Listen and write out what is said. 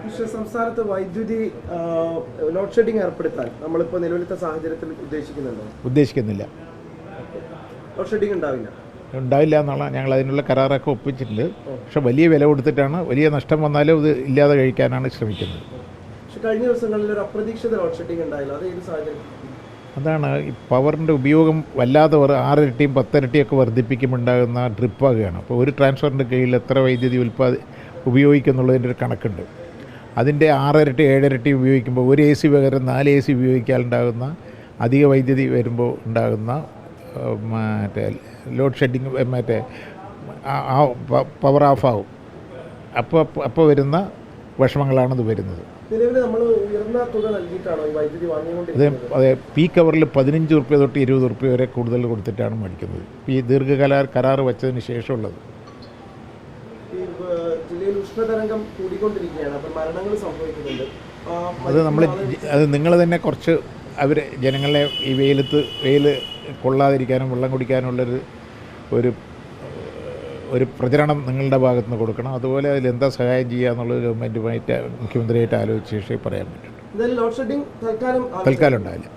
പക്ഷേ സംസ്ഥാനത്ത് വൈദ്യുതി ലോഡ് ഷെഡിംഗ് ഏർപ്പെടുത്താൻ നമ്മളിപ്പോൾ നിലവിലത്തെ സാഹചര്യത്തിൽ ഉദ്ദേശിക്കുന്നുണ്ടോ? ഉദ്ദേശിക്കുന്നില്ല. ലോഡ് ഷെഡിംഗ് ഉണ്ടാവില്ല എന്നുള്ള ഞങ്ങൾ അതിനുള്ള കരാറൊക്കെ ഒപ്പിച്ചിട്ടുണ്ട്. പക്ഷെ വലിയ വില കൊടുത്തിട്ടാണ്, വലിയ നഷ്ടം വന്നാലും ഇത് ഇല്ലാതെ കഴിക്കാനാണ് ശ്രമിക്കുന്നത്. പക്ഷെ കഴിഞ്ഞ ദിവസങ്ങളിൽ ഒരു അപ്രതീക്ഷിത ലോഡ് ഷെഡിംഗ് ഉണ്ടായില്ല, അത് ഏത് സാഹചര്യം? അതാണ് ഈ പവറിൻ്റെ ഉപയോഗം വല്ലാതെ 6 ഇരട്ടിയും 10 ഇരട്ടിയൊക്കെ വർദ്ധിപ്പിക്കുമ്പോണ്ടാകുന്ന ഡ്രിപ്പാകുകയാണ്. അപ്പോൾ ഒരു ട്രാൻസ്ഫറിൻ്റെ കീഴിൽ എത്ര വൈദ്യുതി ഉപയോഗിക്കുന്നുള്ളതിൻ്റെ ഒരു കണക്കുണ്ട്. അതിൻ്റെ 6 ഇരട്ടി 7 ഇരട്ടി ഉപയോഗിക്കുമ്പോൾ ഒരു AC പകരം 4 AC ഉപയോഗിക്കാനുണ്ടാകുന്ന അധിക വൈദ്യുതി വരുമ്പോൾ ഉണ്ടാകുന്ന മറ്റേ ലോഡ് ഷെഡിങ്, മറ്റേ പവർ ഓഫാവും. അപ്പോൾ വരുന്ന വിഷമങ്ങളാണിത് വരുന്നത്. അതെ, പീക്ക് അവറിൽ 15 ഉറുപ്പ്യ തൊട്ട് 20 ഉറുപ്പ്യ വരെ കൂടുതൽ കൊടുത്തിട്ടാണ് മേടിക്കുന്നത്. ഈ ദീർഘകാല കരാർ വെച്ചതിന് ശേഷമുള്ളത്. അത് നിങ്ങൾ തന്നെ കുറച്ച് ജനങ്ങളെ ഈ വെയിൽ കൊള്ളാതിരിക്കാനും വെള്ളം കുടിക്കാനുള്ളൊരു ഒരു പ്രചരണം നിങ്ങളുടെ ഭാഗത്ത് നിന്ന് കൊടുക്കണം. അതുപോലെ അതിലെന്താ സഹായം ചെയ്യുക എന്നുള്ളത് ഗവൺമെൻറ്റുമായിട്ട് മുഖ്യമന്ത്രിയായിട്ട് ആലോചിച്ച ശേഷം പറയാൻ പറ്റും. തൽക്കാലം ഉണ്ടാവില്ല.